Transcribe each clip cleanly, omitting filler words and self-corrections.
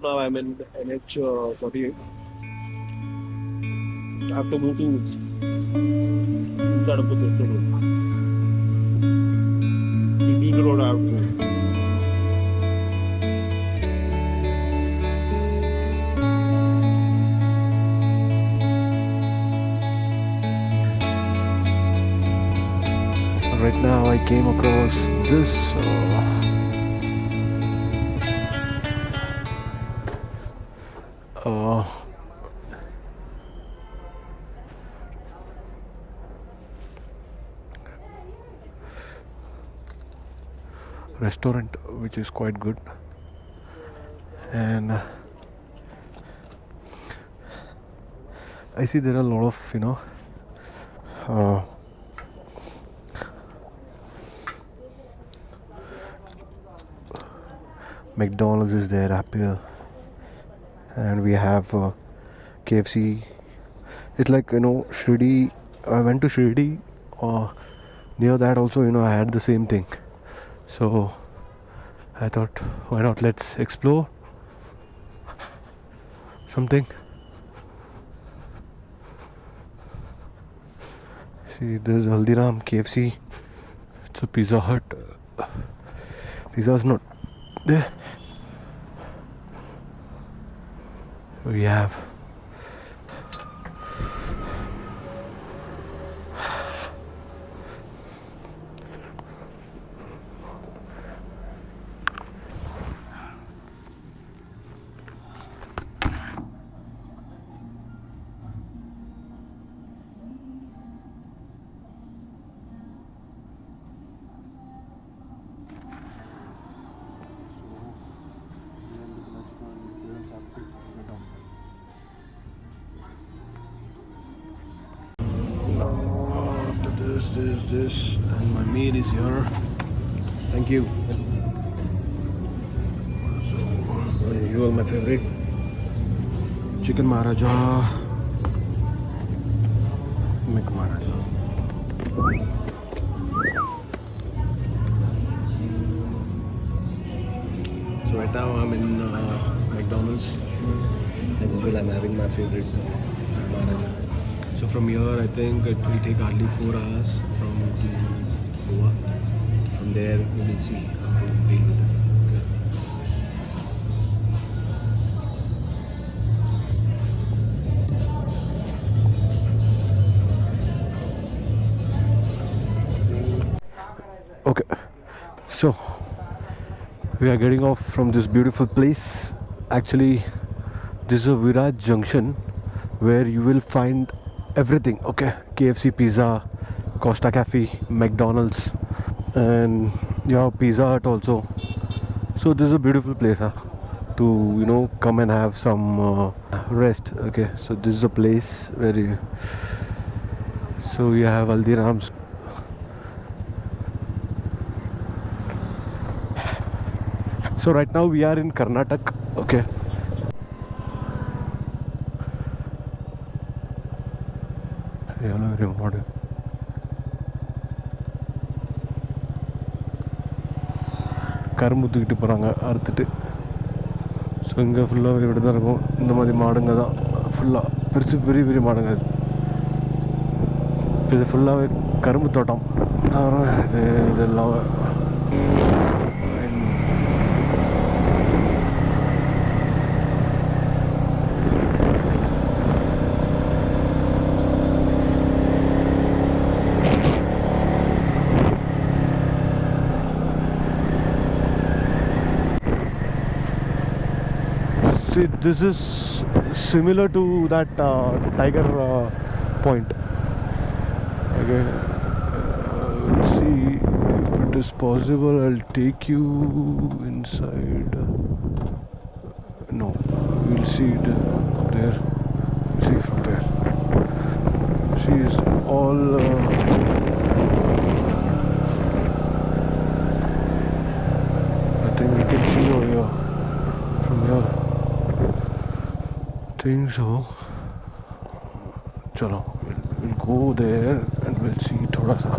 Now I'm in NH 48. I have to move to inside of the Dosto road. This is the road I have to go. Right now I came across this restaurant which is quite good, and I see there are a lot of McDonald's is there, Apple, and we have KFC. It's like Shirdi. I went to Shirdi. Near that also, I had the same thing. So I thought, why not? Let's explore something. See, there's Haldiram, KFC. It's a Pizza Hut. Pizza's not there. We have this, and my meal is here. Thank you. So, as usual, my favorite chicken Maharaja, Maharaja. So right now I'm in McDonald's. As usual, I'm having my favorite Maharaja. So from here, I think it will take hardly 4 hours from to Goa. From there, we will see how to deal with it. Okay. So we are getting off from this beautiful place. Actually, this is a Viraj Junction where you will find everything. Okay, KFC, pizza, Costa Cafe, McDonald's, and Pizza Hut also. So this is a beautiful place to come and have some rest. Okay, so this is a place where so you have Haldiram's. So right now we are in Karnataka. Okay. Modern. கரும்பு தூக்கிட்டு போகிறாங்க அறுத்துட்டு. So இங்கே ஃபுல்லாக இப்படி தான் இருக்கும். இந்த மாதிரி மாடுங்க தான் ஃபுல்லாக பெரிய பெரிய மாடுங்க. இது ஃபுல்லாகவே கரும்பு தோட்டம். இதெல்லாம் see, this is similar to that tiger point. Okay, let's see if it is possible. I'll take you inside. No, we'll see it there. See from there. See, it's all I think we can see over here from here. Think so. Chalo, we'll go there and we'll see thoda sa.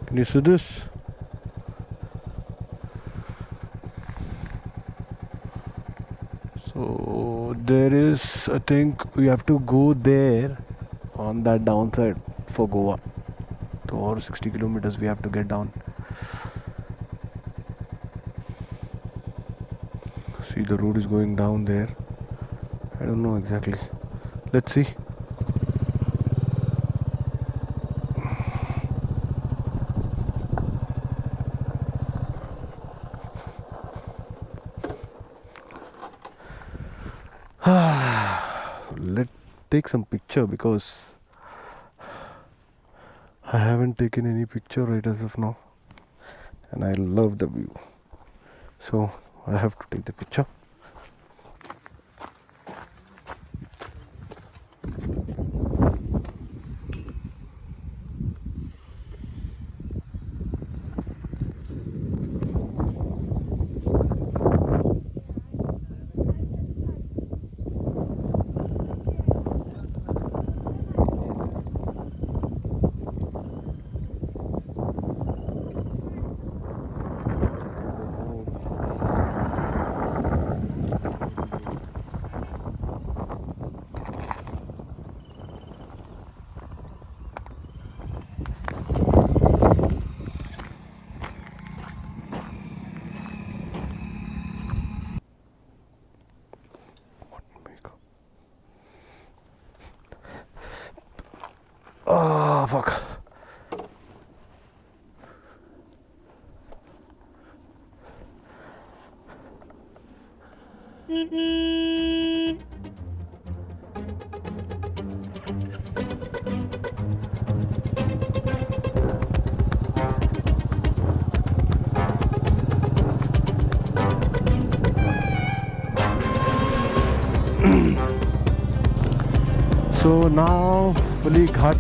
Can you see this? there is, I think we have to go there on that downside for Goa. Or 60 kilometers we have to get down. See, the road is going down there. I don't know exactly. Let's see. Let's take some picture because I haven't taken any picture right as of now, and I love the view, so I have to take the picture. Oh, fuck. So now fully ghat.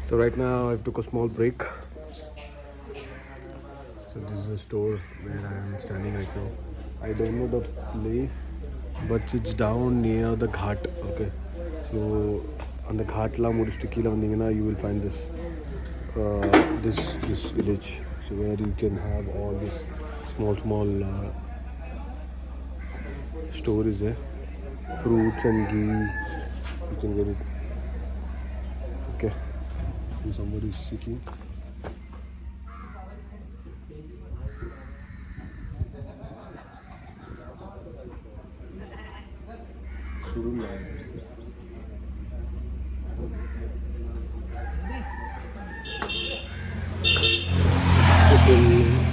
So right now I took a small break. So this is a store where I am standing right now. I don't know the place, but it's down near the ghat. Okay, so on the ghat la mudistikki la vandinga you will find this this village. So where you can have all this small store is there, fruits and ghee. You can get it. Okay. And somebody is seeking.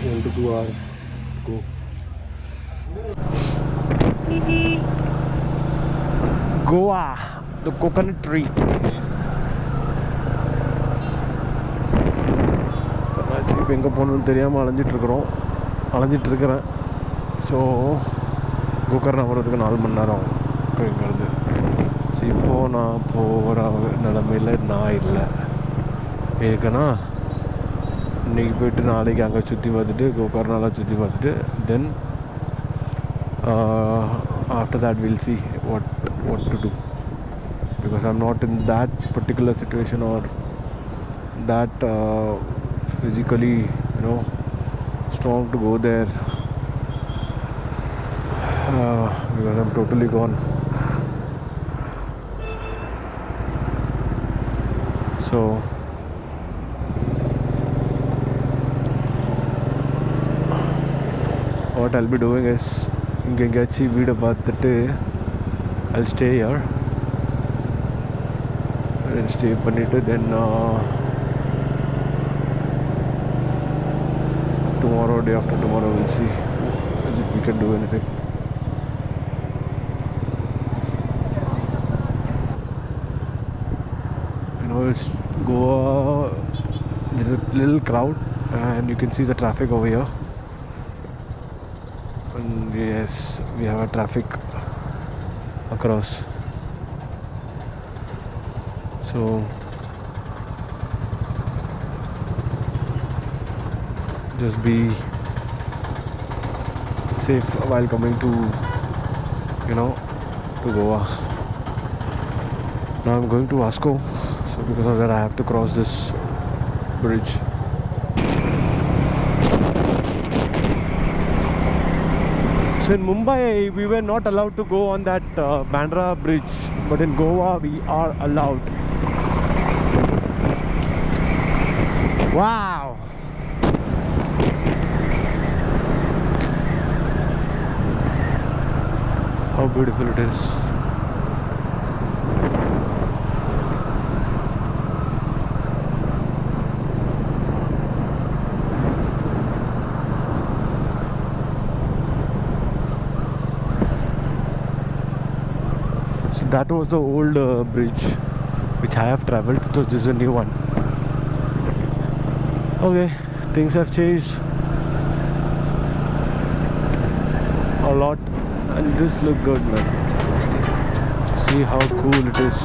Want to do our go. Goa, the coconut tree. இப்போ எங்கே போகணுன்னு தெரியாமல் அலைஞ்சிட்ருக்கிறேன். So Gokarna வர்றதுக்கு 4 மணி நேரம் ஆகும் இங்கேருந்து. So இப்போது நான் போகிற நிலமையில் நான் இல்லை. ஏற்கனா இன்றைக்கி போய்ட்டு நாளைக்கு அங்கே சுற்றி பார்த்துட்டு கோகர்ணாலாம் சுற்றி பார்த்துட்டு then after that will see what to do. because I'm not in that particular situation or that physically, strong to go there, because I'm totally gone. So what I'll be doing is ingengachi வீட பார்த்துட்டு I'll stay here and stay பண்ணிட்டு then tomorrow, day after tomorrow, we'll see if we can do anything. It's Goa. There's a little crowd and you can see the traffic over here. And yes, we have a traffic across. So just be safe while coming to Goa. Now I'm going to Vasco, so because of that I have to cross this bridge. So in Mumbai we were not allowed to go on that Bandra bridge, but in Goa we are allowed. Wow! How beautiful it is. So that was the old bridge which I have travelled, so this is a new one. Okay, things have changed a lot and this look good, man. See how cool it is.